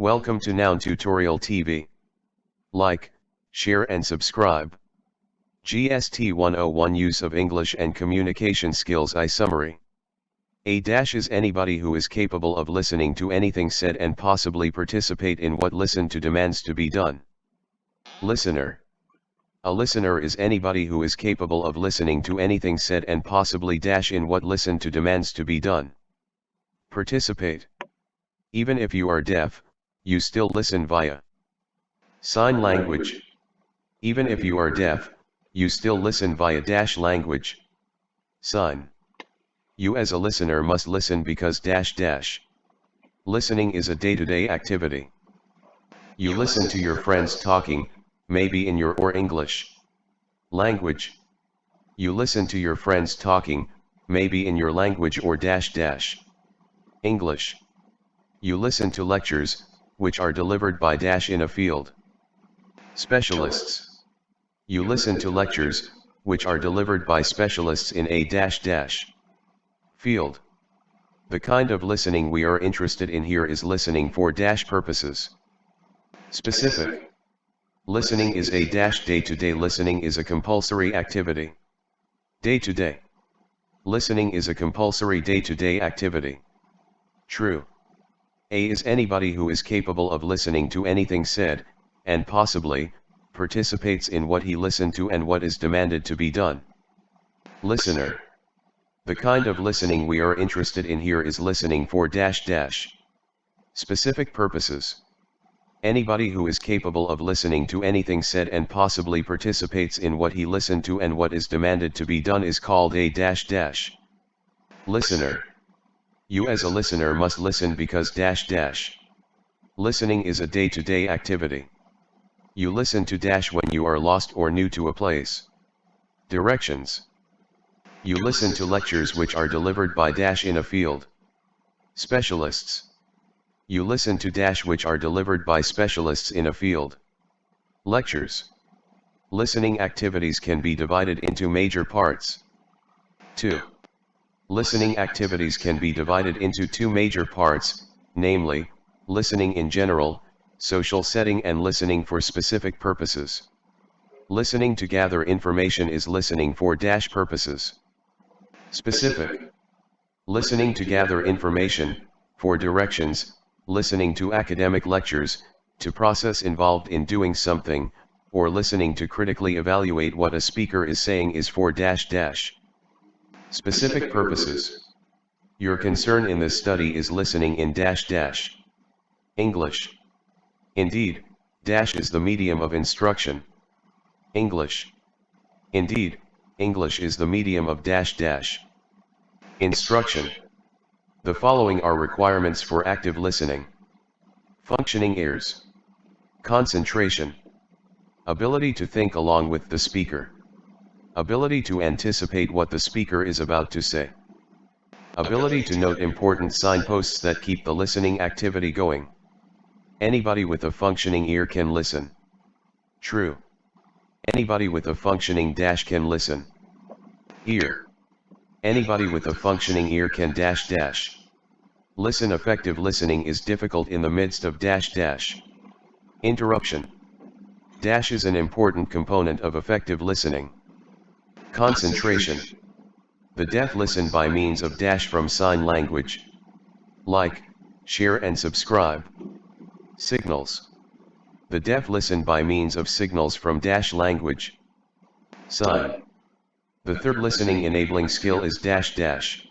Welcome to Noun Tutorial TV. Like, share and subscribe. GST101 Use of English and Communication Skills Summary. A dash is anybody who is capable of listening to anything said and possibly participate in what listened to demands to be done. Listener. A listener is anybody who is capable of listening to anything said and possibly dash in what listened to demands to be done. Participate. Even if you are deaf, you still listen via sign language. Even if you are deaf, you still listen via dash language. Sign. You as a listener must listen because dash dash. Listening is a day-to-day activity. You listen to your friends talking, maybe in your or English language. You listen to your friends talking, maybe in your language or dash dash English. You listen to lectures, which are delivered by dash in a field. Specialists. You listen to lectures, which are delivered by specialists in a dash dash field. The kind of listening we are interested in here is listening for dash purposes. Specific. Listening is a dash day-to-day. Listening is a compulsory activity. Day-to-day. Listening is a compulsory day-to-day activity. True. A is anybody who is capable of listening to anything said, and possibly, participates in what he listened to and what is demanded to be done. Listener. The kind of listening we are interested in here is listening for dash dash specific purposes. Anybody who is capable of listening to anything said and possibly participates in what he listened to and what is demanded to be done is called a dash dash listener. You as a listener must listen because dash dash. Listening is a day-to-day activity. You listen to dash when you are lost or new to a place. Directions. You listen to lectures which are delivered by dash in a field. Specialists. You listen to dash which are delivered by specialists in a field. Lectures. Listening activities can be divided into major parts. 2. Listening activities can be divided into two major parts, namely, listening in general, social setting, and listening for specific purposes. Listening to gather information is listening for dash purposes. Specific. Listening to gather information, for directions, listening to academic lectures, to process involved in doing something, or listening to critically evaluate what a speaker is saying is for dash dash. Specific purposes. Your concern in this study is listening in dash dash English. Indeed, dash is the medium of instruction. English. Indeed, English is the medium of dash dash instruction. The following are requirements for active listening. Functioning ears. Concentration. Ability to think along with the speaker. Ability to anticipate what the speaker is about to say. Ability to note important signposts that keep the listening activity going. Anybody with a functioning ear can listen. True. Anybody with a functioning dash can listen. Ear. Anybody with a functioning ear can dash dash listen. Effective listening is difficult in the midst of dash dash interruption. Dash is an important component of effective listening. Concentration. The deaf listen by means of dash from sign language. Like, share and subscribe. Signals. The deaf listen by means of signals from dash language. Sign. The third listening enabling skill is dash dash.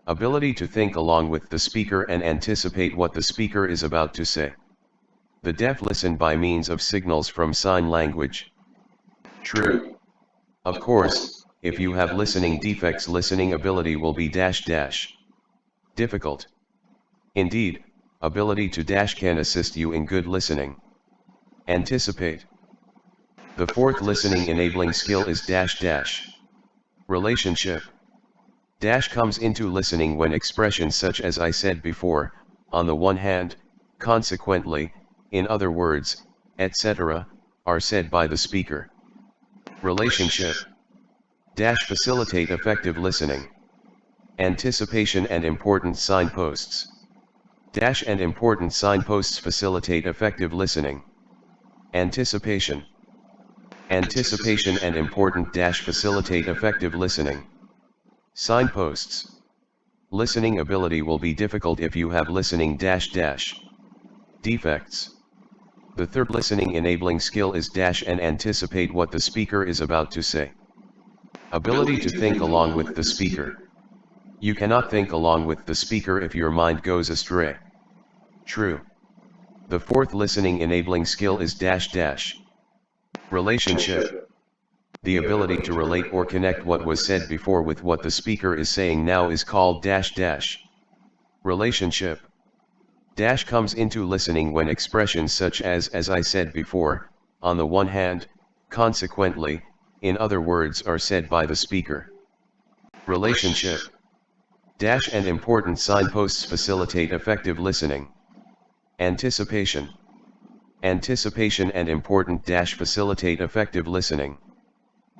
Ability to think along with the speaker and anticipate what the speaker is about to say. The deaf listen by means of signals from sign language. True. Of course, if you have listening defects, listening ability will be dash dash difficult. Indeed, ability to dash can assist you in good listening. Anticipate. The fourth listening enabling skill is dash dash relationship. Dash comes into listening when expressions such as I said before, on the one hand, consequently, in other words, etc., are said by the speaker. Relationship. Dash facilitate effective listening. Anticipation and important signposts. Dash and important signposts facilitate effective listening. Anticipation. Anticipation and important dash facilitate effective listening. Signposts. Listening ability will be difficult if you have listening dash dash. Defects. The third listening enabling skill is dash and anticipate what the speaker is about to say. Ability to think along with the speaker. You cannot think along with the speaker if your mind goes astray. True. The fourth listening enabling skill is dash dash. Relationship. The ability to relate or connect what was said before with what the speaker is saying now is called dash dash. Relationship. Dash comes into listening when expressions such as I said before, on the one hand, consequently, in other words are said by the speaker. Relationship. Dash and important signposts facilitate effective listening. Anticipation. Anticipation and important dash facilitate effective listening.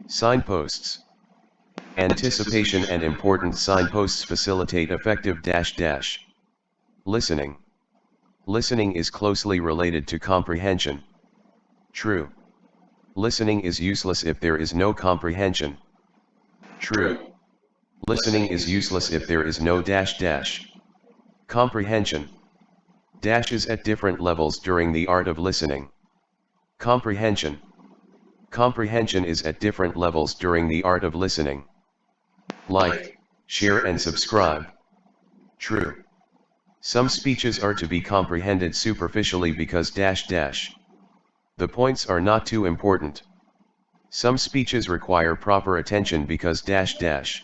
Signposts. Anticipation and important signposts facilitate effective dash dash. Listening. Listening is closely related to comprehension. True. Listening is useless if there is no comprehension. True. Listening is useless if there is no dash dash. Comprehension. Dashes at different levels during the art of listening. Comprehension. Comprehension is at different levels during the art of listening. Like, share and subscribe. True. Some speeches are to be comprehended superficially because dash dash. The points are not too important. Some speeches require proper attention because dash dash.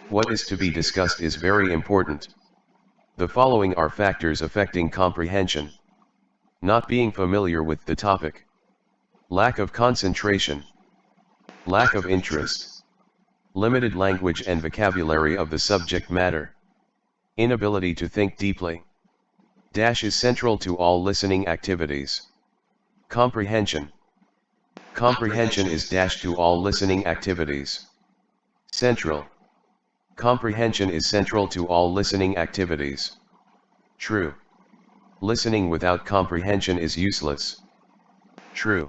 What is to be discussed is very important. The following are factors affecting comprehension. Not being familiar with the topic. Lack of concentration. Lack of interest. Limited language and vocabulary of the subject matter. Inability to think deeply. Dash is central to all listening activities. Comprehension. Comprehension is dash to all listening activities. Central. Comprehension is central to all listening activities. True. Listening without comprehension is useless. True.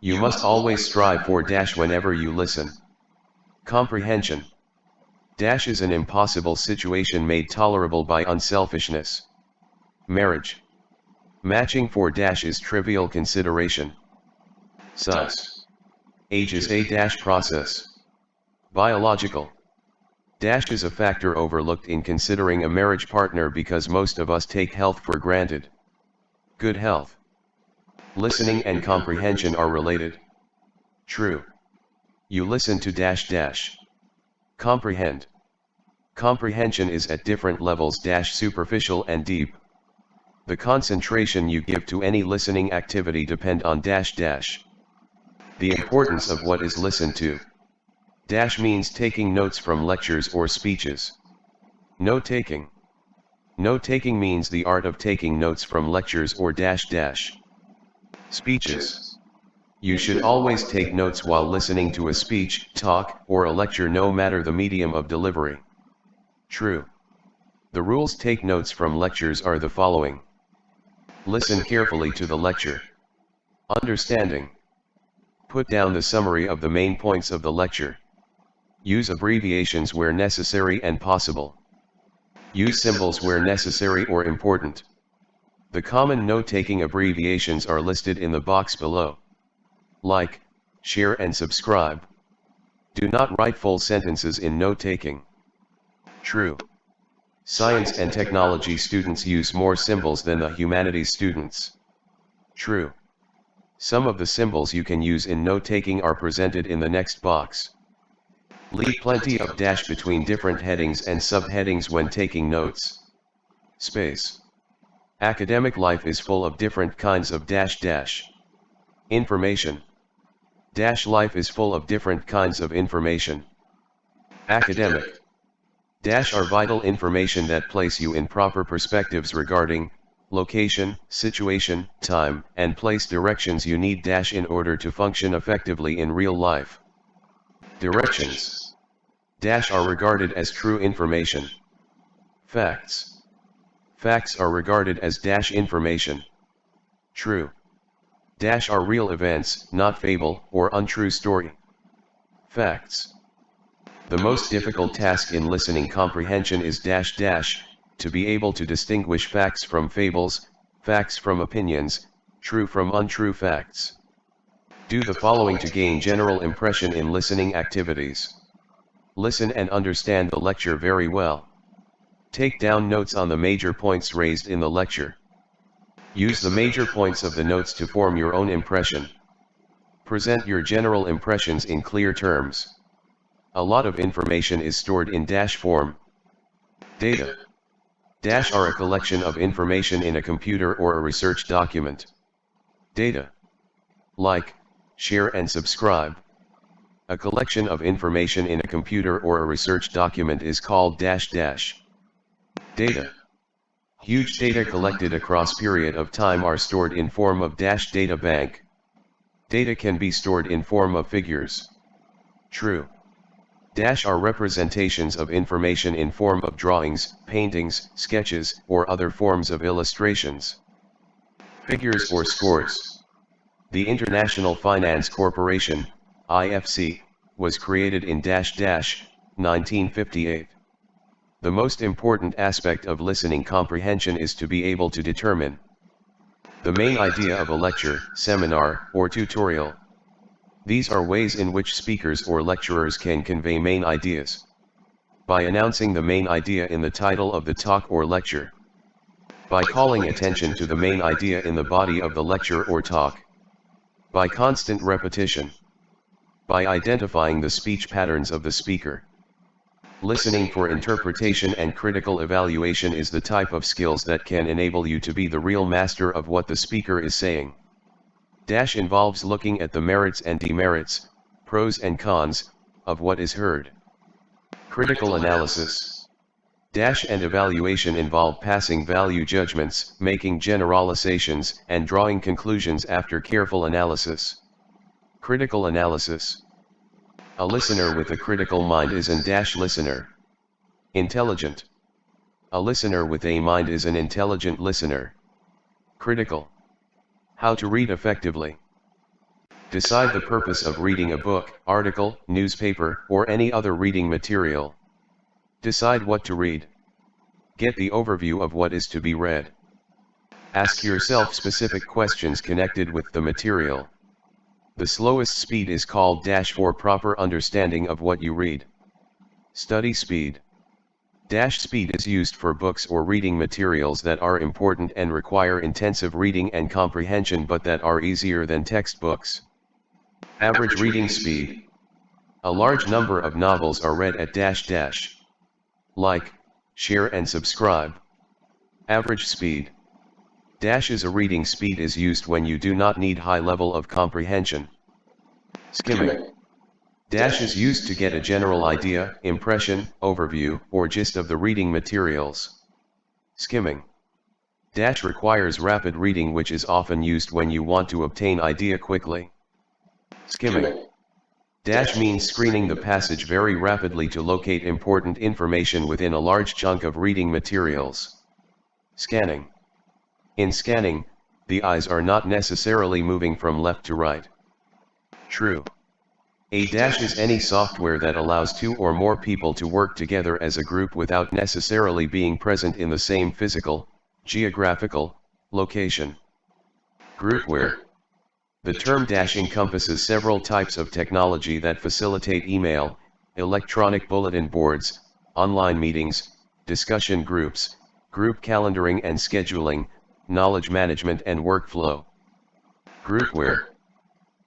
You must always strive for dash whenever you listen. Comprehension. Dash is an impossible situation made tolerable by unselfishness. Marriage. Matching for dash is trivial consideration. Sex. Age is a dash process. Biological. Dash is a factor overlooked in considering a marriage partner because most of us take health for granted. Good health. Listening and comprehension are related. True. You listen to dash dash. Comprehend. Comprehension is at different levels dash superficial and deep. The concentration you give to any listening activity depend on dash dash. The importance of what is listened to. Dash means taking notes from lectures or speeches. Note-taking. Note-taking means the art of taking notes from lectures or dash dash. Speeches. You should always take notes while listening to a speech, talk, or a lecture no matter the medium of delivery. True. The rules take notes from lectures are the following. Listen carefully to the lecture. Understanding. Put down the summary of the main points of the lecture. Use abbreviations where necessary and possible. Use symbols where necessary or important. The common note-taking abbreviations are listed in the box below. Like, share and subscribe. Do not write full sentences in note-taking. True. Science and technology students use more symbols than the humanities students. True. Some of the symbols you can use in note-taking are presented in the next box. Leave plenty of dash between different headings and subheadings when taking notes. Space. Academic life is full of different kinds of dash dash. Information. Dash life is full of different kinds of information. Academic. Dash are vital information that place you in proper perspectives regarding location, situation, time, and place directions you need dash in order to function effectively in real life. Directions. Dash are regarded as true information. Facts. Facts are regarded as dash information. True. Dash are real events, not fable or untrue story. Facts. The most difficult task in listening comprehension is dash dash, to be able to distinguish facts from fables, facts from opinions, true from untrue facts. Do the following to gain general impression in listening activities. Listen and understand the lecture very well. Take down notes on the major points raised in the lecture. Use the major points of the notes to form your own impression. Present your general impressions in clear terms. A lot of information is stored in dash form. Data. Dash are a collection of information in a computer or a research document. Data. Like, share and subscribe. A collection of information in a computer or a research document is called dash dash. Data. Huge data collected across period of time are stored in form of dash data bank. Data can be stored in form of figures. True. Dash are representations of information in form of drawings, paintings, sketches, or other forms of illustrations. Figures or scores. The International Finance Corporation, IFC, was created in dash dash, 1958. The most important aspect of listening comprehension is to be able to determine the main idea of a lecture, seminar, or tutorial. These are ways in which speakers or lecturers can convey main ideas. By announcing the main idea in the title of the talk or lecture. By calling attention to the main idea in the body of the lecture or talk. By constant repetition. By identifying the speech patterns of the speaker. Listening for interpretation and critical evaluation is the type of skills that can enable you to be the real master of what the speaker is saying. Dash involves looking at the merits and demerits, pros and cons, of what is heard. Critical analysis. Dash and evaluation involve passing value judgments, making generalizations, and drawing conclusions after careful analysis. Critical analysis. A listener with a critical mind is an dash listener. Intelligent. A listener with a mind is an intelligent listener. Critical. How to read effectively. Decide the purpose of reading a book, article, newspaper, or any other reading material. Decide what to read. Get the overview of what is to be read. Ask yourself specific questions connected with the material. The slowest speed is called dash for proper understanding of what you read. Study speed. Dash speed is used for books or reading materials that are important and require intensive reading and comprehension but that are easier than textbooks. Average reading speed. A large number of novels are read at dash dash. Like, share and subscribe. Average speed. Dash is a reading speed is used when you do not need high level of comprehension. Skimming. Dash is used to get a general idea, impression, overview, or gist of the reading materials. Skimming. Dash requires rapid reading which is often used when you want to obtain idea quickly. Skimming. Dash means screening the passage very rapidly to locate important information within a large chunk of reading materials. Scanning. In scanning, the eyes are not necessarily moving from left to right. True. A dash is any software that allows two or more people to work together as a group without necessarily being present in the same physical, geographical, location. Groupware. The term dash encompasses several types of technology that facilitate email, electronic bulletin boards, online meetings, discussion groups, group calendaring and scheduling, knowledge management and workflow. Groupware.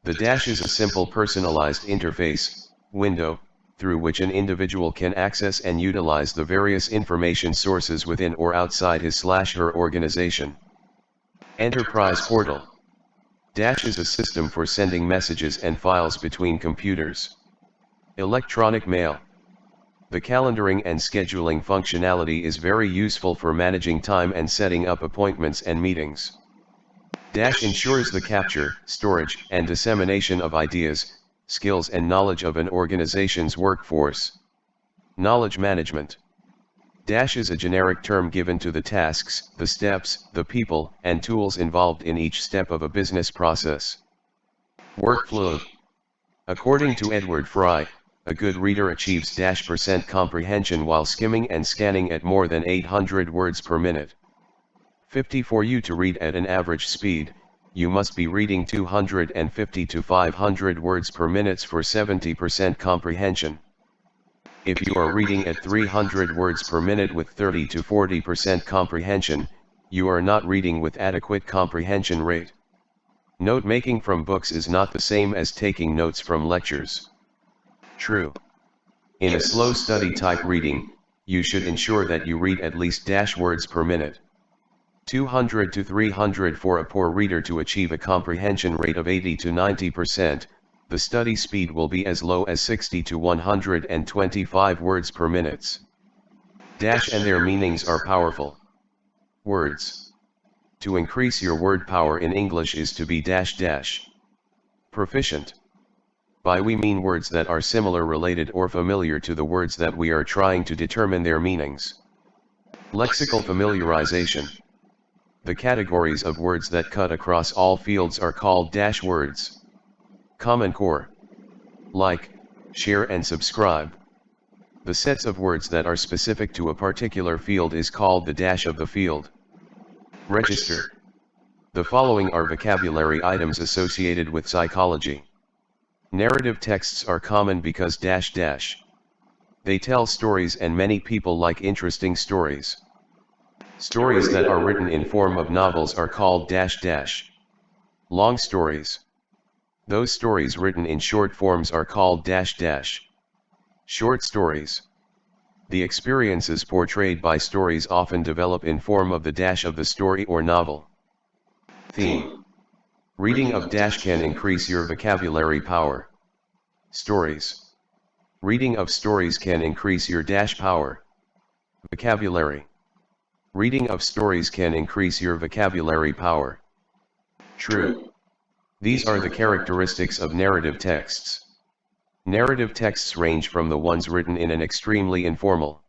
The dash is a simple personalized interface, window, through which an individual can access and utilize the various information sources within or outside his/her organization. Enterprise portal. Dash is a system for sending messages and files between computers. Electronic mail. The calendaring and scheduling functionality is very useful for managing time and setting up appointments and meetings. Dash ensures the capture, storage, and dissemination of ideas, skills and knowledge of an organization's workforce. Knowledge management. Dash is a generic term given to the tasks, the steps, the people, and tools involved in each step of a business process. Workflow. According to Edward Fry, a good reader achieves %% comprehension while skimming and scanning at more than 800 words per minute. 50. For you to read at an average speed, you must be reading 250 to 500 words per minute for 70% comprehension. If you are reading at 300 words per minute with 30 to 40% comprehension, you are not reading with adequate comprehension rate. Note making from books is not the same as taking notes from lectures. True. In a slow study type reading, you should ensure that you read at least -words per minute. 200 to 300. For a poor reader to achieve a comprehension rate of 80 to 90%, the study speed will be as low as 60 to 125 words per minute. And their meanings are powerful. Words. To increase your word power in English is to be proficient. By we mean words that are similar, related, or familiar to the words that we are trying to determine their meanings. Lexical familiarization. The categories of words that cut across all fields are called words. Common core. Like, share and subscribe. The sets of words that are specific to a particular field is called the of the field. Register. The following are vocabulary items associated with psychology. Narrative texts are common because they tell stories, and many people like interesting stories. Stories that are written in form of novels are called long stories. Those stories written in short forms are called short stories. The experiences portrayed by stories often develop in form of the of the story or novel. Theme. Reading of can increase your vocabulary power. Stories. Reading of stories can increase your power. Vocabulary. Reading of stories can increase your vocabulary power. True. These are the characteristics of narrative texts. Narrative texts range from the ones written in an extremely informal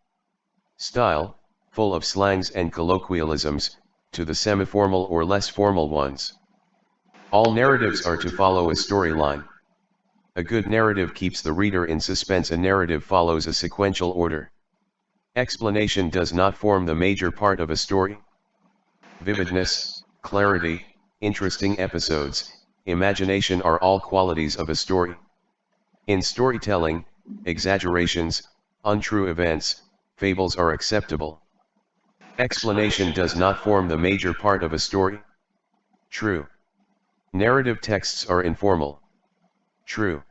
style, full of slangs and colloquialisms, to the semi-formal or less formal ones. All narratives are to follow a storyline. A good narrative keeps the reader in suspense. A narrative follows a sequential order. Explanation does not form the major part of a story. Vividness, clarity, interesting episodes, imagination are all qualities of a story. In storytelling, exaggerations, untrue events, fables are acceptable. Explanation does not form the major part of a story. True. Narrative texts are informal. True.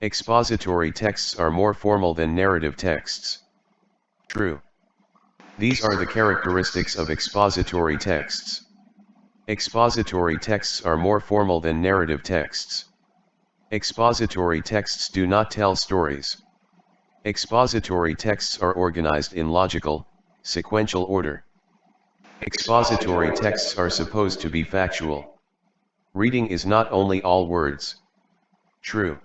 Expository texts are more formal than narrative texts. True. These are the characteristics of expository texts. Expository texts are more formal than narrative texts. Expository texts do not tell stories. Expository texts are organized in logical, sequential order. Expository texts are supposed to be factual. Reading is not only all words. True.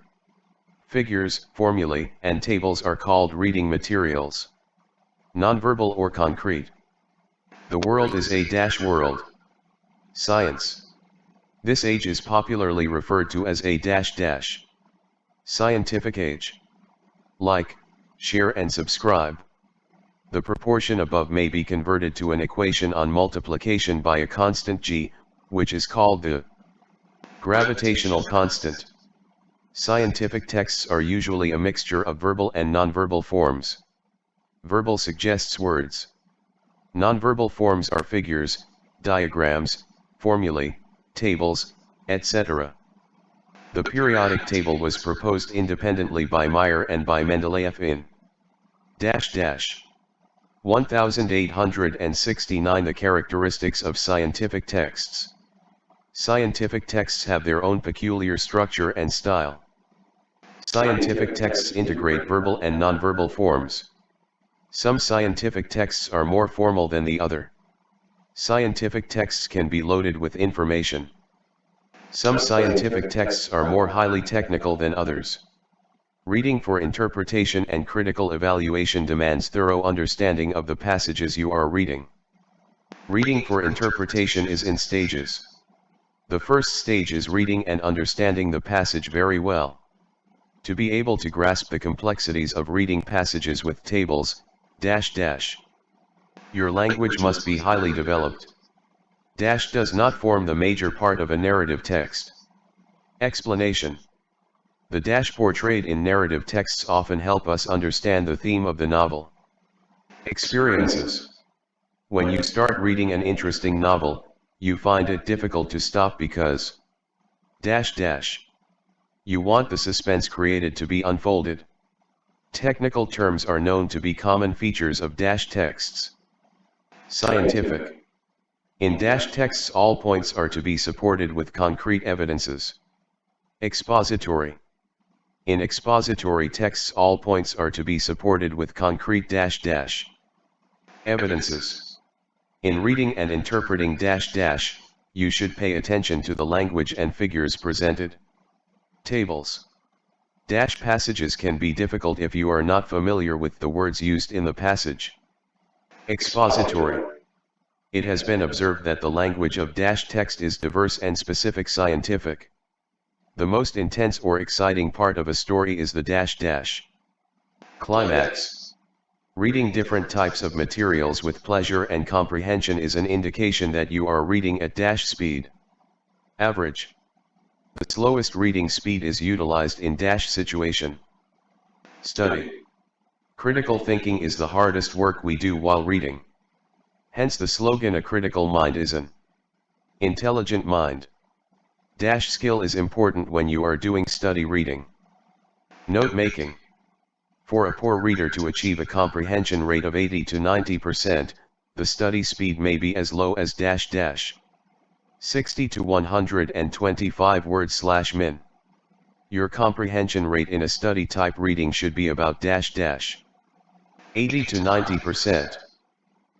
Figures, formulae, and tables are called reading materials. Nonverbal or concrete. The world is a world. Science. This age is popularly referred to as a scientific age. Like, share and subscribe. The proportion above may be converted to an equation on multiplication by a constant g, which is called the gravitational constant. Scientific texts are usually a mixture of verbal and nonverbal forms. Verbal suggests words. Nonverbal forms are figures, diagrams, formulae, tables, etc. The periodic table was proposed independently by Meyer and by Mendeleev in 1869. The characteristics of scientific texts. Scientific texts have their own peculiar structure and style. Scientific texts integrate verbal and nonverbal forms. Some scientific texts are more formal than the other. Scientific texts can be loaded with information. Some scientific texts are more highly technical than others. Reading for interpretation and critical evaluation demands thorough understanding of the passages you are reading. Reading for interpretation is in stages. The first stage is reading and understanding the passage very well. To be able to grasp the complexities of reading passages with tables, your language must be highly developed. Does not form the major part of a narrative text. Explanation. The portrayed in narrative texts often help us understand the theme of the novel. Experiences. When you start reading an interesting novel, you find it difficult to stop because you want the suspense created to be unfolded. Technical terms are known to be common features of texts. Scientific. In texts all points are to be supported with concrete evidences. Expository. In expository texts all points are to be supported with concrete evidences. In reading and interpreting you should pay attention to the language and figures presented. Tables. Passages can be difficult if you are not familiar with the words used in the passage. Expository. It has been observed that the language of text is diverse and specific scientific. The most intense or exciting part of a story is the climax. Reading different types of materials with pleasure and comprehension is an indication that you are reading at speed. Average. The slowest reading speed is utilized in situation. Study. Critical thinking is the hardest work we do while reading. Hence the slogan, a critical mind is an intelligent mind. Skill is important when you are doing study reading. Note making. For a poor reader to achieve a comprehension rate of 80 to 90%, the study speed may be as low as 60 to 125 words/min. Your comprehension rate in a study type reading should be about 80 to 90%.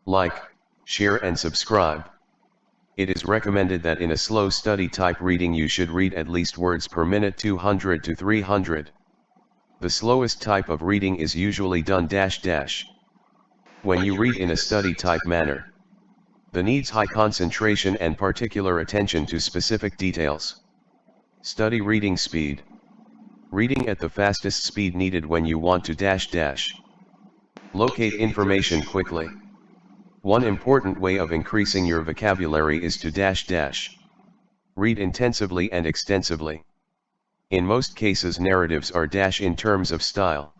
Like, share and subscribe. It is recommended that in a slow study type reading you should read at least words per minute 200 to 300. The slowest type of reading is usually done when you read in a study type manner. The needs high concentration and particular attention to specific details. Study reading speed. Reading at the fastest speed needed when you want to locate information quickly. One important way of increasing your vocabulary is to read intensively and extensively. In most cases narratives are in terms of style.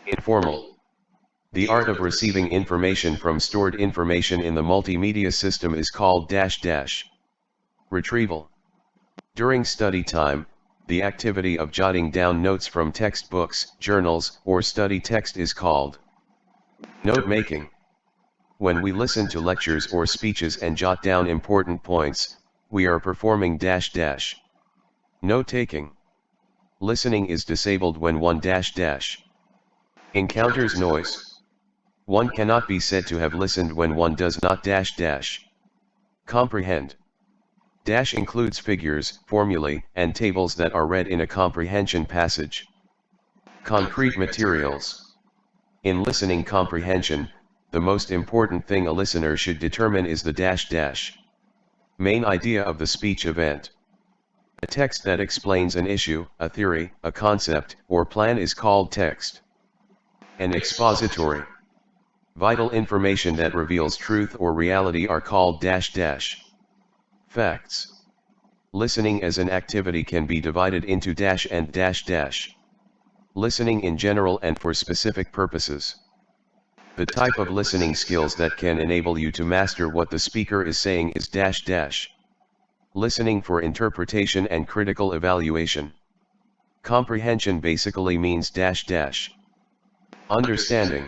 Informal. The art of receiving information from stored information in the multimedia system is called retrieval. During study time, the activity of jotting down notes from textbooks, journals, or study text is called note making. When we listen to lectures or speeches and jot down important points, we are performing note taking. Listening is disabled when one encounters noise. One cannot be said to have listened when one does not comprehend. Includes figures, formulae, and tables that are read in a comprehension passage. Concrete materials. In listening comprehension, the most important thing a listener should determine is the main idea of the speech event. A text that explains an issue, a theory, a concept, or plan is called text. An expository. Vital information that reveals truth or reality are called facts. Listening as an activity can be divided into and listening in general and for specific purposes. The type of listening skills that can enable you to master what the speaker is saying is listening for interpretation and critical evaluation. Comprehension basically means understanding.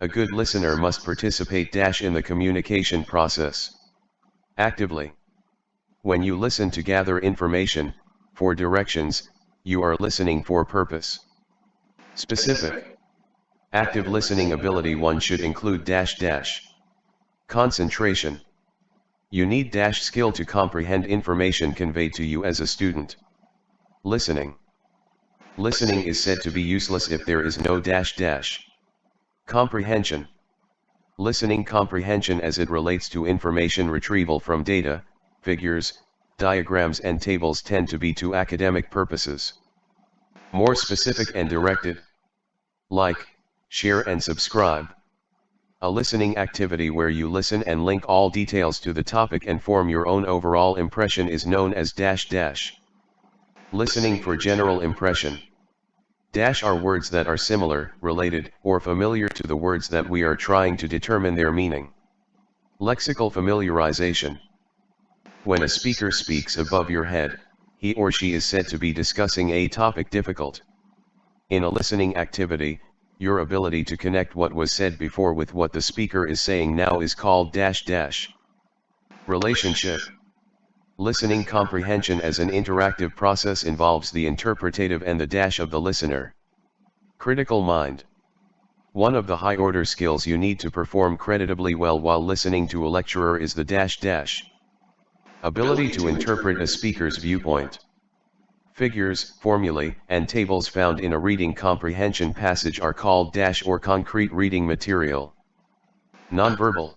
A good listener must participate in the communication process actively. When you listen to gather information, for directions, you are listening for purpose. Specific. Active listening ability one should include concentration. You need skill to comprehend information conveyed to you as a student. Listening. Listening is said to be useless if there is no dash dash. Comprehension. Listening comprehension as it relates to information retrieval from data, figures, diagrams and tables tend to be to academic purposes. More specific and directed. Like, share and subscribe. A listening activity where you listen and link all details to the topic and form your own overall impression is known as dash dash. Listening for general impression. Dash are words that are similar, related, or familiar to the words that we are trying to determine their meaning. Lexical familiarization. When a speaker speaks above your head, he or she is said to be discussing a topic difficult. In a listening activity, your ability to connect what was said before with what the speaker is saying now is called dash dash. Relationship. Listening comprehension as an interactive process involves the interpretative and the dash of the listener. Critical mind. One of the high-order skills you need to perform creditably well while listening to a lecturer is the dash dash. Ability to interpret a speaker's viewpoint. Figures, formulae, and tables found in a reading comprehension passage are called dash or concrete reading material. Nonverbal.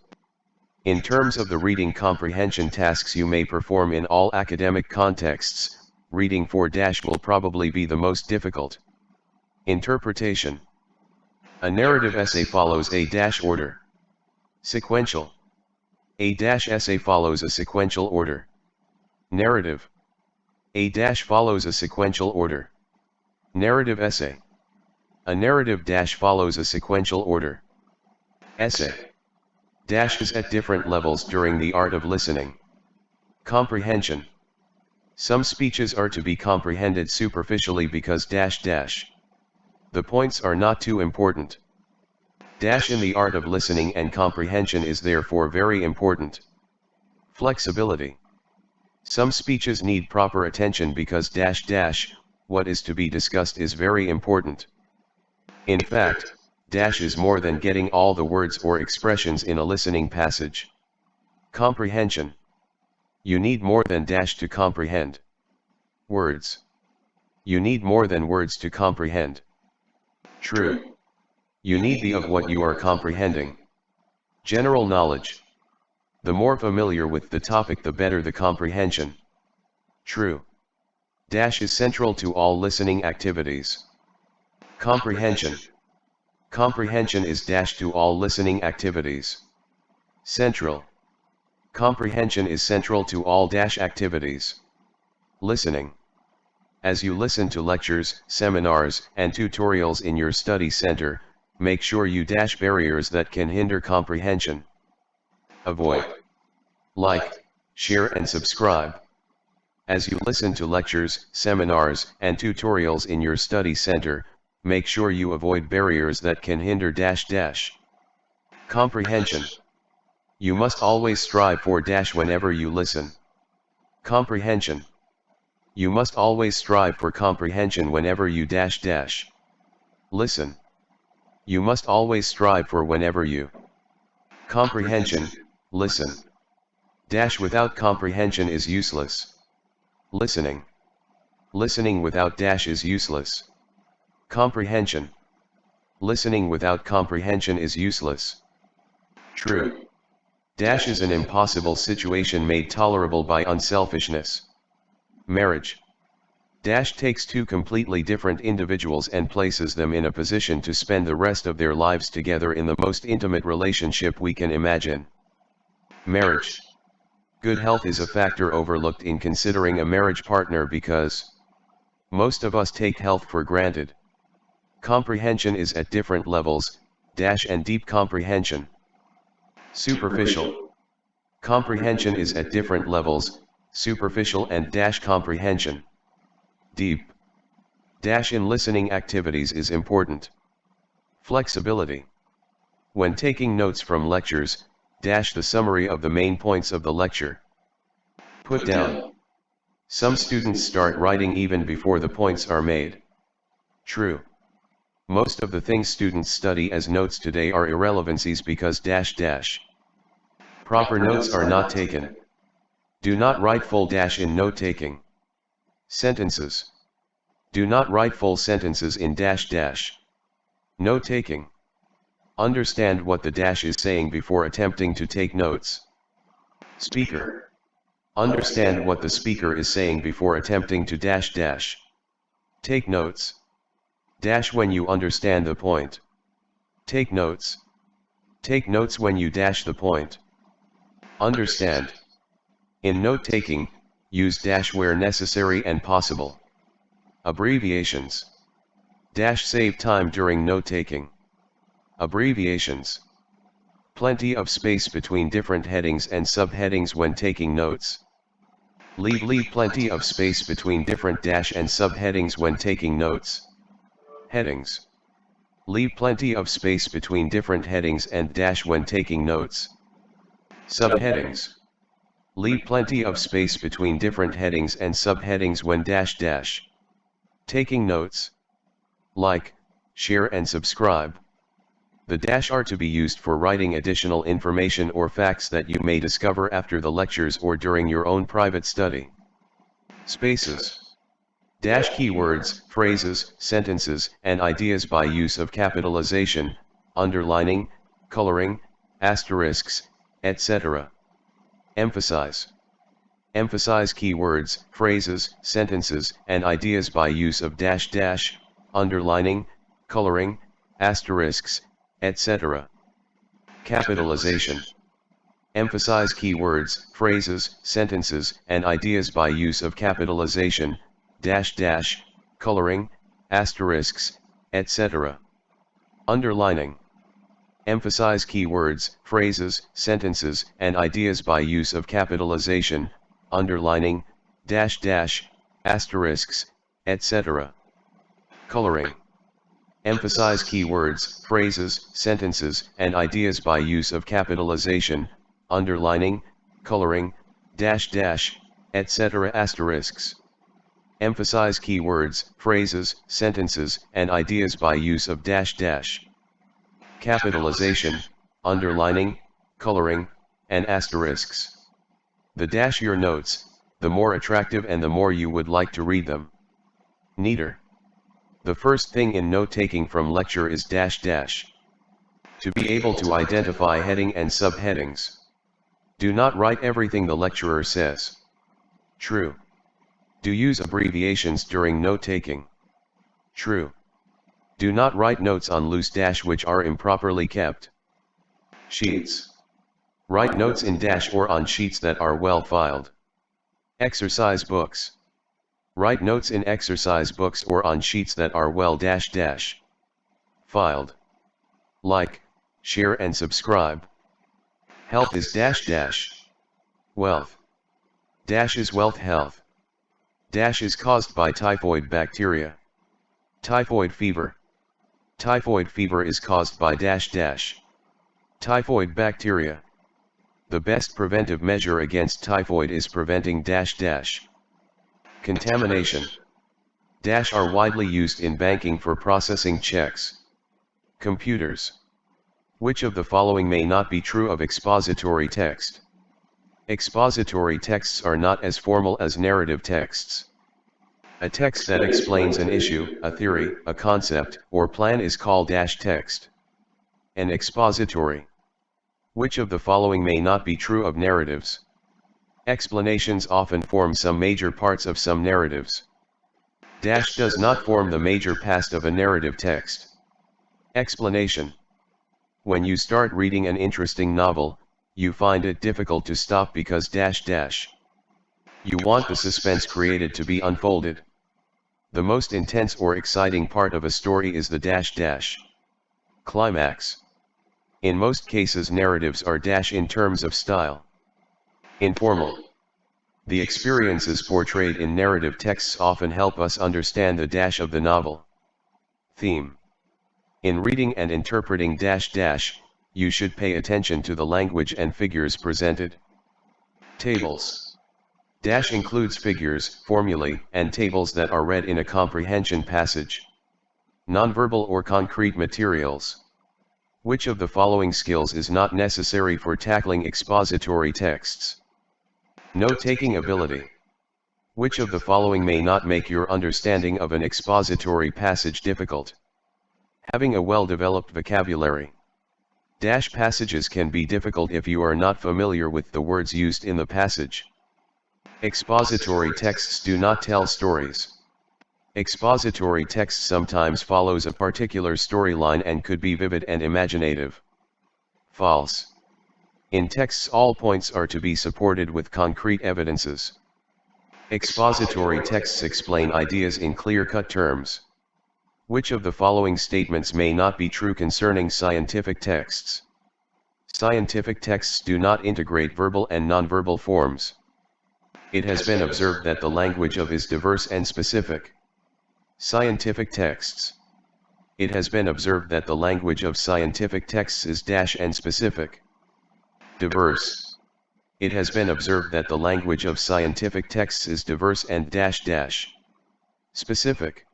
In terms of the reading comprehension tasks you may perform in all academic contexts, reading for dash will probably be the most difficult. Interpretation. A narrative essay follows a dash order. Sequential. A dash essay follows a sequential order. Narrative. A dash follows a sequential order. Narrative essay. A narrative dash follows a sequential order. Essay. Dashes at different levels during the art of listening. Comprehension. Some speeches are to be comprehended superficially because dash dash. The points are not too important. Dash in the art of listening and comprehension is therefore very important. Flexibility. Some speeches need proper attention because dash dash, what is to be discussed is very important. In fact, dash is more than getting all the words or expressions in a listening passage. Comprehension. You need more than dash to comprehend. Words. You need more than words to comprehend. True. You need the of what you are comprehending. General knowledge. The more familiar with the topic the better the comprehension. True. Dash is central to all listening activities. Comprehension. Comprehension is dash to all listening activities. Central. Comprehension is central to all dash activities. Listening. As you listen to lectures, seminars, and tutorials in your study center, make sure you dash barriers that can hinder comprehension. Avoid. Like, share and subscribe. As you listen to lectures, seminars, and tutorials in your study center, make sure you avoid barriers that can hinder dash dash. Comprehension. You must always strive for dash whenever you listen. Comprehension. You must always strive for comprehension whenever you dash dash. Listen. You must always strive for whenever you. Comprehension, listen. Dash without comprehension is useless. Listening. Listening without dash is useless. Comprehension. Listening without comprehension is useless. True. Dash is an impossible situation made tolerable by unselfishness. Marriage. Dash takes two completely different individuals and places them in a position to spend the rest of their lives together in the most intimate relationship we can imagine. Marriage. Good health is a factor overlooked in considering a marriage partner because most of us take health for granted. Comprehension is at different levels, dash and deep comprehension. Superficial. Comprehension is at different levels, superficial and dash comprehension. Deep. Dash in listening activities is important. Flexibility. When taking notes from lectures, dash the summary of the main points of the lecture. Put down. Some students start writing even before the points are made. True. Most of the things students study as notes today are irrelevancies because dash dash. Proper notes are not taken. Do not write full dash in note taking. Sentences. Do not write full sentences in dash dash. Note taking. Understand what the dash is saying before attempting to take notes. Speaker. Understand what the speaker is saying before attempting to dash dash. Take notes. Dash when you understand the point. Take notes. Take notes when you dash the point. Understand. In note-taking, use dash where necessary and possible. Abbreviations. Dash save time during note-taking. Abbreviations. Plenty of space between different headings and subheadings when taking notes. Leave plenty of space between different dash and subheadings when taking notes. Headings. Leave plenty of space between different headings and dash when taking notes. Subheadings. Leave plenty of space between different headings and subheadings when dash dash. Taking notes. Like, share and subscribe. The dash are to be used for writing additional information or facts that you may discover after the lectures or during your own private study. Spaces. Dash keywords, phrases, sentences, and ideas by use of capitalization, underlining, coloring, asterisks, etc. Emphasize. Emphasize keywords, phrases, sentences, and ideas by use of dash dash, underlining, coloring, asterisks, etc. Capitalization. Emphasize keywords, phrases, sentences, and ideas by use of capitalization, dash dash, coloring, asterisks, etc. Underlining. Emphasize keywords, phrases, sentences, and ideas by use of capitalization, underlining, dash dash, asterisks, etc. Coloring. Emphasize keywords, phrases, sentences, and ideas by use of capitalization, underlining, coloring, dash dash, etc. asterisks. Emphasize keywords, phrases, sentences, and ideas by use of dash dash. Capitalization, underlining, coloring, and asterisks. The dash your notes, the more attractive and the more you would like to read them. Neater. The first thing in note-taking from lecture is dash dash. To be able to identify heading and subheadings. Do not write everything the lecturer says. True. Do use abbreviations during note-taking. True. Do not write notes on loose dash which are improperly kept. Sheets. Write notes in dash or on sheets that are well filed. Exercise books. Write notes in exercise books or on sheets that are well dash dash filed. Like, share and subscribe. Health is dash dash. Wealth. Dash is wealth health. Dash is caused by typhoid bacteria. Typhoid fever. Typhoid fever is caused by dash dash. Typhoid bacteria. The best preventive measure against typhoid is preventing dash dash. Contamination. Dash are widely used in banking for processing checks. Computers. Which of the following may not be true of expository text? Expository texts are not as formal as narrative texts. A text that explains an issue, a theory, a concept, or plan is called dash text. An expository. Which of the following may not be true of narratives? Explanations often form some major parts of some narratives. Dash does not form the major past of a narrative text. Explanation. When you start reading an interesting novel, you find it difficult to stop because dash dash. You want the suspense created to be unfolded. The most intense or exciting part of a story is the dash dash. Climax. In most cases narratives are dash in terms of style. Informal. The experiences portrayed in narrative texts often help us understand the dash of the novel. Theme. In reading and interpreting dash dash, you should pay attention to the language and figures presented. Tables. Dash includes figures, formulae, and tables that are read in a comprehension passage. Nonverbal or concrete materials. Which of the following skills is not necessary for tackling expository texts? Note-taking ability. Which of the following may not make your understanding of an expository passage difficult? Having a well-developed vocabulary. Dash passages can be difficult if you are not familiar with the words used in the passage. Expository texts do not tell stories. Expository text sometimes follows a particular storyline and could be vivid and imaginative. False. In texts, all points are to be supported with concrete evidences. Expository texts explain ideas in clear-cut terms. Which of the following statements may not be true concerning scientific texts? Scientific texts do not integrate verbal and nonverbal forms. It has been observed that the language of is diverse and specific. Scientific texts. It has been observed that the language of scientific texts is dash and specific. Diverse. It has been observed that the language of scientific texts is diverse and dash dash. Specific.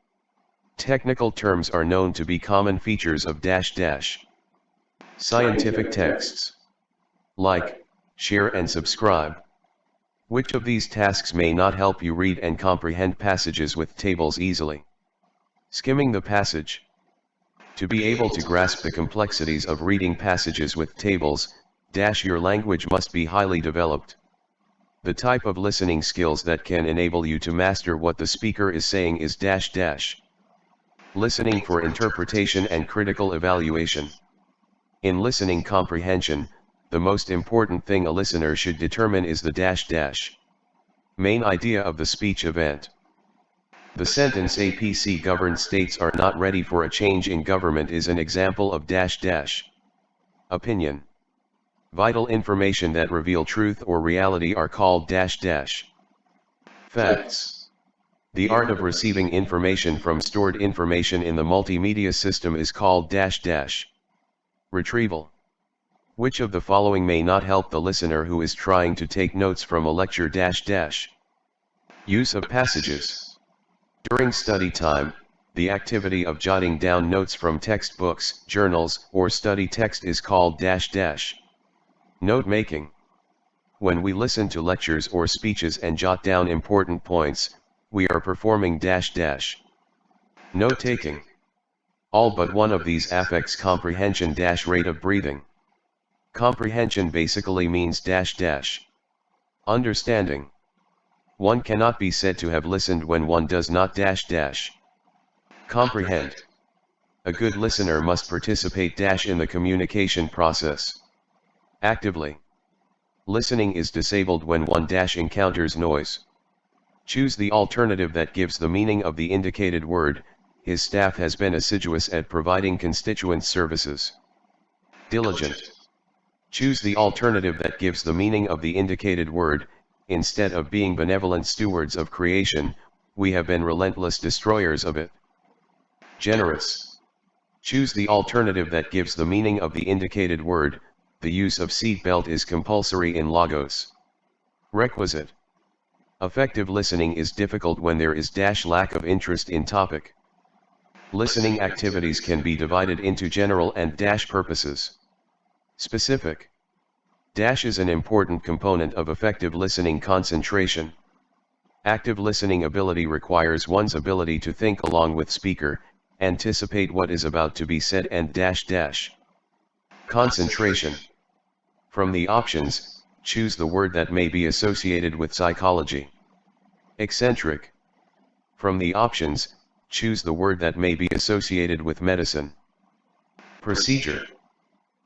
Technical terms are known to be common features of dash dash. Scientific texts. Like, share and subscribe. Which of these tasks may not help you read and comprehend passages with tables easily? Skimming the passage. To be able to grasp the complexities of reading passages with tables, your language must be highly developed. The type of listening skills that can enable you to master what the speaker is saying is listening for interpretation and critical evaluation. In listening comprehension, the most important thing a listener should determine is the main idea of the speech event. The sentence APC governed states are not ready for a change in government is an example of opinion. Vital information that reveal truth or reality are called facts. The art of receiving information from stored information in the multimedia system is called retrieval. Which of the following may not help the listener who is trying to take notes from a lecture Use of passages. During study time, the activity of jotting down notes from textbooks, journals, or study text is called note-making. When we listen to lectures or speeches and jot down important points, we are performing note-taking. All but one of these affects comprehension rate of breathing. Comprehension basically means understanding. One cannot be said to have listened when one does not comprehend. A good listener must participate in the communication process. Actively. Listening is disabled when one encounters noise. Choose the alternative that gives the meaning of the indicated word. His staff has been assiduous at providing constituent services. Diligent. Choose the alternative that gives the meaning of the indicated word. Instead of being benevolent stewards of creation, we have been relentless destroyers of it. Generous. Choose the alternative that gives the meaning of the indicated word. The use of seat belt is compulsory in Logos. Requisite. Effective listening is difficult when there is lack of interest in topic. Listening activities can be divided into general and purposes. Specific. Is an important component of effective listening concentration. Active listening ability requires one's ability to think along with speaker, anticipate what is about to be said and concentration. From the options, choose the word that may be associated with psychology. Eccentric. From the options, choose the word that may be associated with medicine. Procedure.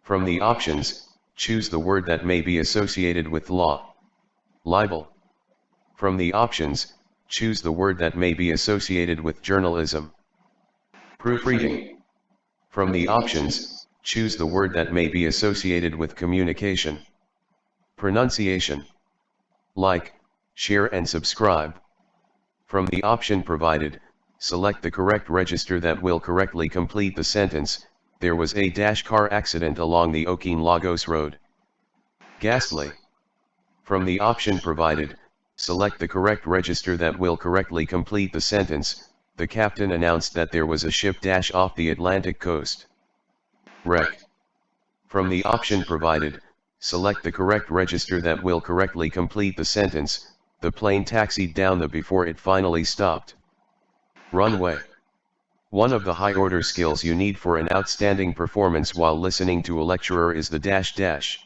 From the options, choose the word that may be associated with law. Libel. From the options, choose the word that may be associated with journalism. Proofreading. From the options, choose the word that may be associated with communication. Pronunciation. Like, share and subscribe. From the option provided, select the correct register that will correctly complete the sentence. There was a car accident along the Okene Lagos Road. Ghastly. From the option provided, select the correct register that will correctly complete the sentence. The captain announced that there was a ship off the Atlantic coast. Wreck. From the option provided, select the correct register that will correctly complete the sentence. the plane taxied down the before it finally stopped. Runway. One of the high-order skills you need for an outstanding performance while listening to a lecturer is the dash dash.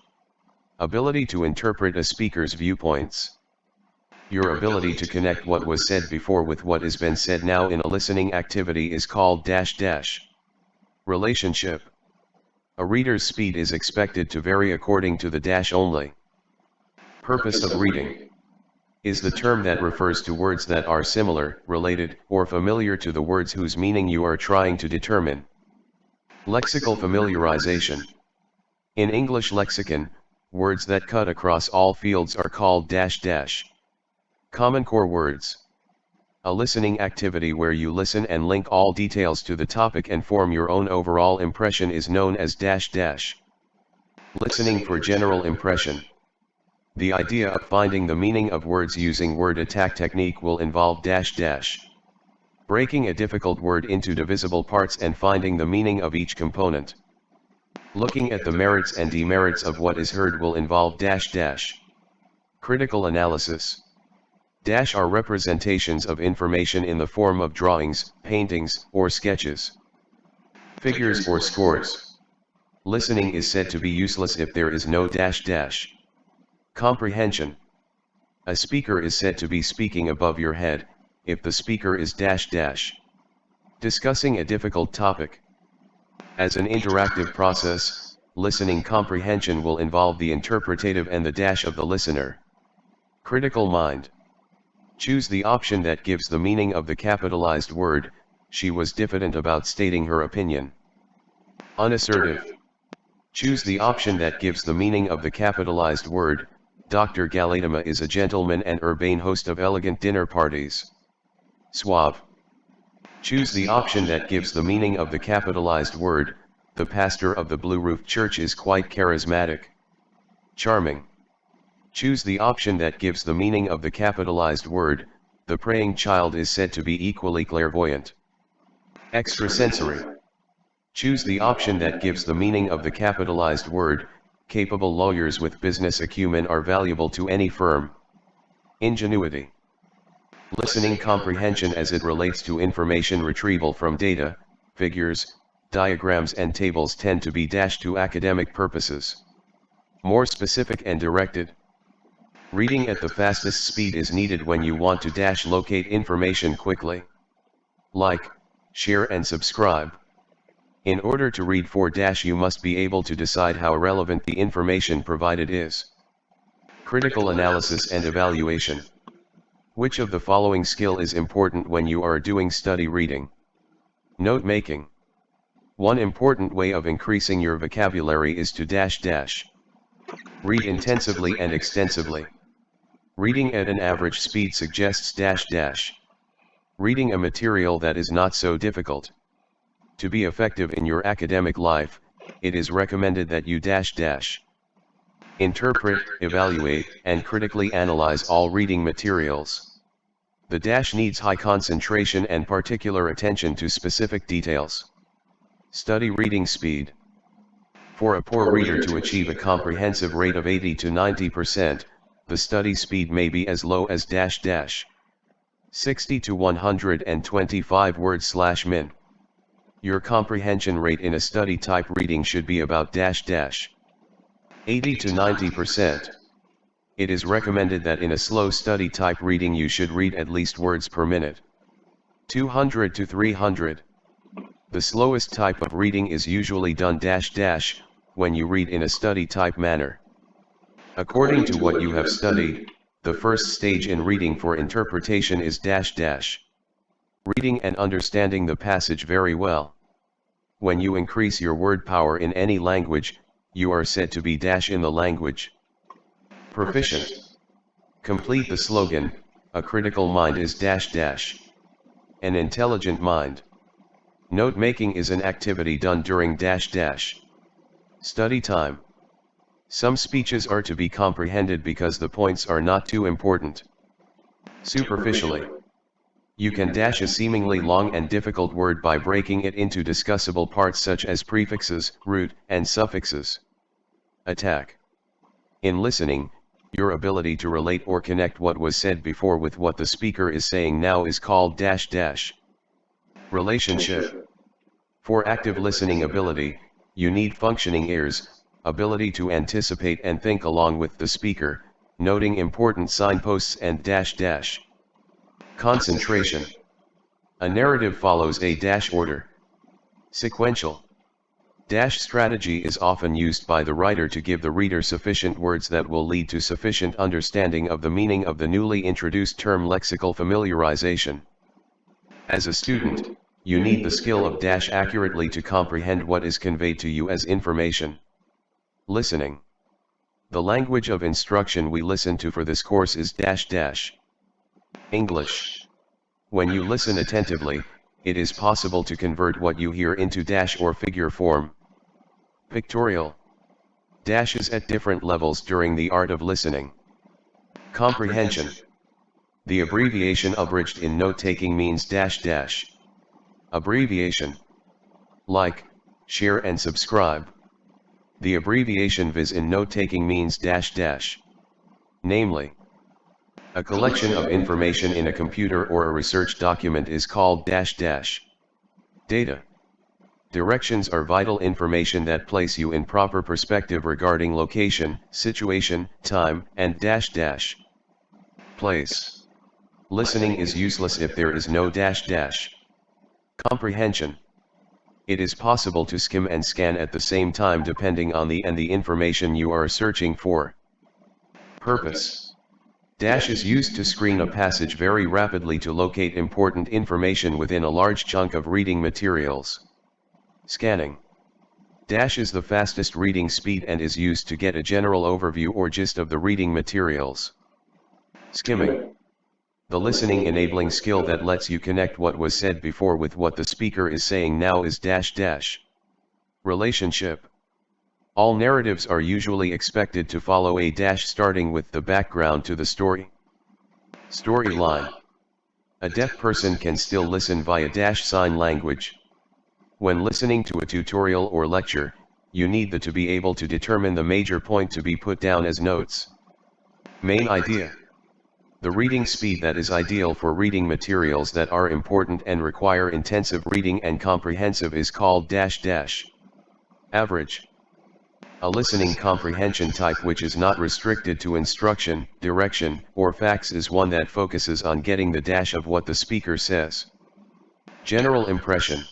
Ability to interpret a speaker's viewpoints. Your ability to connect what was said before with what has been said now in a listening activity is called dash dash. Relationship. A reader's speed is expected to vary according to the dash only. Purpose of reading is the term that refers to words that are similar, related, or familiar to the words whose meaning you are trying to determine. Lexical familiarization. In English lexicon, words that cut across all fields are called dash dash. Common core words. A listening activity where you listen and link all details to the topic and form your own overall impression is known as dash dash. Listening for general impression. The idea of finding the meaning of words using word attack technique will involve dash dash. Breaking a difficult word into divisible parts and finding the meaning of each component. Looking at the merits and demerits of what is heard will involve dash dash. Critical analysis. Dash are representations of information in the form of drawings, paintings, or sketches. Figures or scores. Listening is said to be useless if there is no dash dash. Comprehension. A speaker is said to be speaking above your head, if the speaker is dash dash. Discussing a difficult topic. As an interactive process, listening comprehension will involve the interpretative and the dash of the listener. Critical mind. Choose the option that gives the meaning of the capitalized word, she was diffident about stating her opinion. Unassertive. Choose the option that gives the meaning of the capitalized word, Dr. Galadima is a gentleman and urbane host of elegant dinner parties. Suave. Choose the option that gives the meaning of the capitalized word, the pastor of the blue-roofed church is quite charismatic. Charming. Choose the option that gives the meaning of the capitalized word, the praying child is said to be equally clairvoyant. Extrasensory. Choose the option that gives the meaning of the capitalized word, capable lawyers with business acumen are valuable to any firm. Ingenuity. Listening comprehension as it relates to information retrieval from data, figures, diagrams and tables tend to be dashed to academic purposes. More specific and directed. Reading at the fastest speed is needed when you want to dash locate information quickly. Like, share and subscribe. In order to read for dash you must be able to decide how relevant the information provided is. Critical analysis and evaluation. Which of the following skill is important when you are doing study reading? Note making. One important way of increasing your vocabulary is to dash dash. Read intensively and extensively. Reading at an average speed suggests dash dash. Reading a material that is not so difficult. To be effective in your academic life, it is recommended that you dash dash. Interpret, evaluate, and critically analyze all reading materials. The dash needs high concentration and particular attention to specific details. Study reading speed. For a poor reader to achieve a comprehensive rate of 80 to 90%, the study speed may be as low as dash dash. 60 to 125 words/min. Your comprehension rate in a study type reading should be about dash dash. 80 to 90%. It is recommended that in a slow study type reading you should read at least words per minute. 200 to 300. The slowest type of reading is usually done dash dash, when you read in a study type manner. According to what you have studied, the first stage in reading for interpretation is dash dash. Reading and understanding the passage very well. When you increase your word power in any language, you are said to be dash in the language. Proficient. Complete the slogan, a critical mind is dash dash. An intelligent mind. Note making is an activity done during dash dash. Study time. Some speeches are to be comprehended because the points are not too important. Superficially. You can dash a seemingly long and difficult word by breaking it into discussable parts such as prefixes, root, and suffixes. Attack. In listening, Your ability to relate or connect what was said before with what the speaker is saying now is called dash dash. Relationship. For active listening ability, you need functioning ears, ability to anticipate and think along with the speaker, noting important signposts and dash dash. Concentration. A narrative follows a dash order. Sequential. Dash strategy is often used by the writer to give the reader sufficient words that will lead to sufficient understanding of the meaning of the newly introduced term. Lexical familiarization. As a student, you need the skill of dash accurately to comprehend what is conveyed to you as information. Listening. The language of instruction we listen to for this course is dash dash. English. When you listen attentively, it is possible to convert what you hear into dash or figure form. Pictorial. Dashes at different levels during the art of listening. Comprehension. The abbreviation abridged in note-taking means dash dash. Abbreviation. Like, share and subscribe. The abbreviation viz in note-taking means dash dash. Namely, a collection of information in a computer or a research document is called dash dash. Data. Directions are vital information that place you in proper perspective regarding location, situation, time, and dash dash. Place. Listening is useless if there is no dash dash. Comprehension. It is possible to skim and scan at the same time depending on the information you are searching for. Purpose. Dash is used to screen a passage very rapidly to locate important information within a large chunk of reading materials. Scanning. Dash is the fastest reading speed and is used to get a general overview or gist of the reading materials. Skimming. The listening enabling skill that lets you connect what was said before with what the speaker is saying now is dash dash. Relationship. All narratives are usually expected to follow a dash starting with the background to the story. Storyline. A deaf person can still listen via dash sign language. When listening to a tutorial or lecture, you need to be able to determine the major point to be put down as notes. Main idea. The reading speed that is ideal for reading materials that are important and require intensive reading and comprehensive is called dash dash. Average. A listening comprehension type which is not restricted to instruction, direction, or facts is one that focuses on getting the dash of what the speaker says. General impression.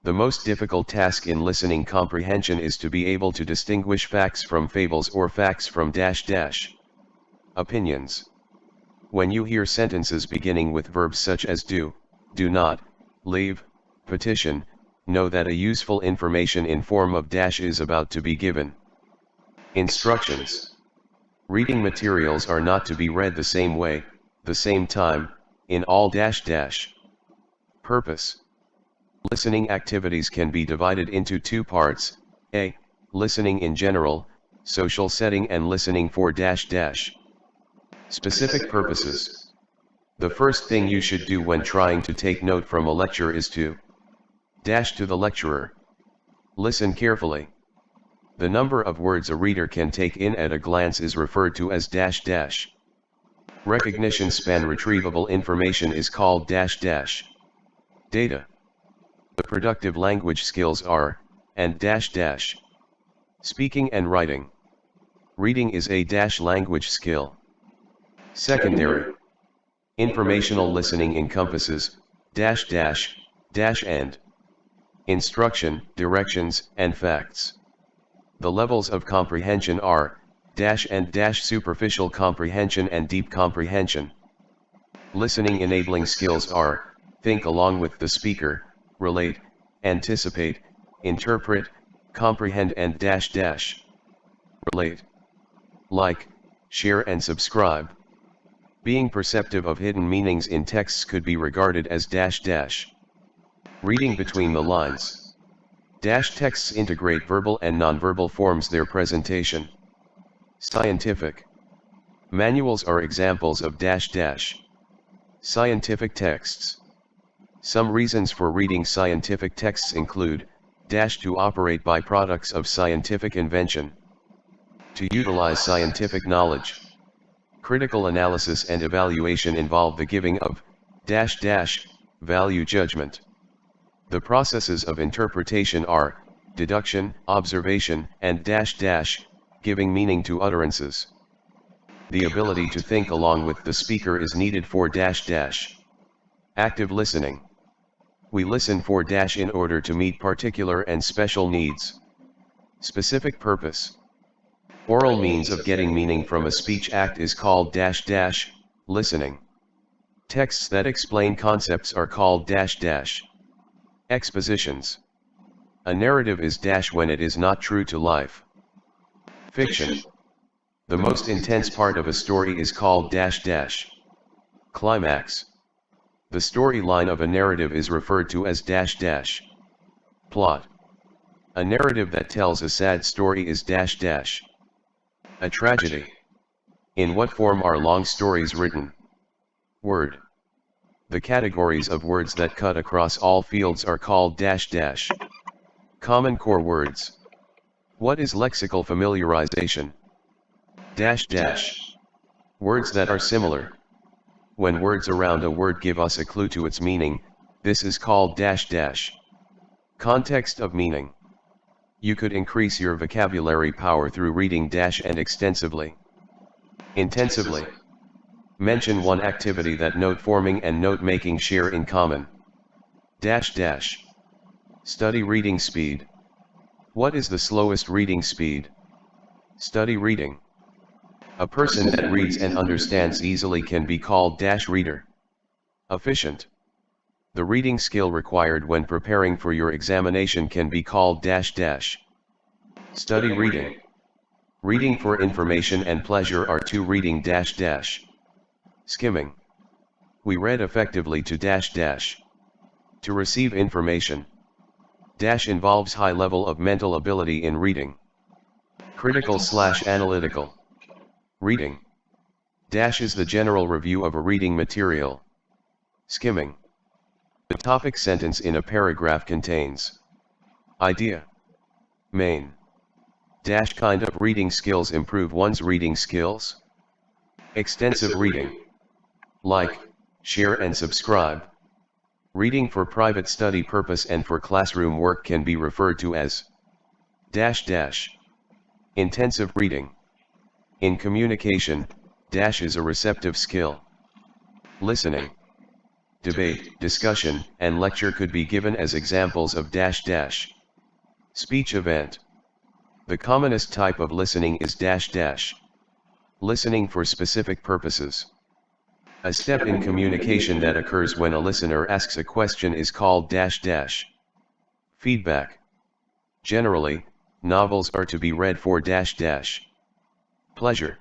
The most difficult task in listening comprehension is to be able to distinguish facts from fables or facts from dash dash. Opinions. When you hear sentences beginning with verbs such as do not, leave, petition, know that a useful information in form of dash is about to be given. Instructions. Reading materials are not to be read the same way, the same time, in all dash dash. Purpose. Listening activities can be divided into two parts, a. Listening in general, social setting and listening for dash dash. Specific purposes. The first thing you should do when trying to take note from a lecture is to dash to the lecturer. Listen carefully. The number of words a reader can take in at a glance is referred to as dash dash. Recognition span. Retrievable information is called dash dash. Data. The productive language skills are, and dash dash. Speaking and writing. Reading is a dash language skill. Secondary. Informational listening encompasses, dash dash, dash and instruction, directions, and facts. The levels of comprehension are, dash and dash superficial comprehension and deep comprehension. Listening enabling skills are, think along with the speaker, relate, anticipate, interpret, comprehend and dash dash. Relate. Like, share and subscribe. Being perceptive of hidden meanings in texts could be regarded as dash dash. Reading between the lines. Dash texts integrate verbal and nonverbal forms their presentation. Scientific. Manuals are examples of dash dash. Scientific texts. Some reasons for reading scientific texts include, dash to operate by products of scientific invention. To utilize scientific knowledge. Critical analysis and evaluation involve the giving of value judgment. The processes of interpretation are deduction, observation, and giving meaning to utterances. The ability to think along with the speaker is needed for active listening. We listen for in order to meet particular and special needs. Specific purpose. Oral means of getting meaning from a speech act is called listening. Texts that explain concepts are called expositions. A narrative is when it is not true to life. Fiction. The most intense part of a story is called climax. The storyline of a narrative is referred to as plot. A narrative that tells a sad story is a tragedy. In what form are long stories written? Word. The categories of words that cut across all fields are called common core words. What is lexical familiarization? Words that are similar. When words around a word give us a clue to its meaning, this is called context of meaning. You could increase your vocabulary power through reading and extensively. Intensively. Mention one activity that note forming and note making share in common. Study reading speed. What is the slowest reading speed? Study reading. A person that reads and understands easily can be called reader. Efficient. The reading skill required when preparing for your examination can be called study reading. Reading for information and pleasure are two reading Skimming. We read effectively to to receive information. Involves high level of mental ability in reading. Critical/analytical. Reading. Is the general review of a reading material. Skimming. The topic sentence in a paragraph contains idea. Main. Kind of reading skills improve one's reading skills. Extensive reading. Like, share and subscribe. Reading for private study purpose and for classroom work can be referred to as intensive reading. In communication, is a receptive skill. Listening. Debate, discussion, and lecture could be given as examples of speech event. The commonest type of listening is listening for specific purposes. A step in communication that occurs when a listener asks a question is called feedback. Generally, novels are to be read for pleasure.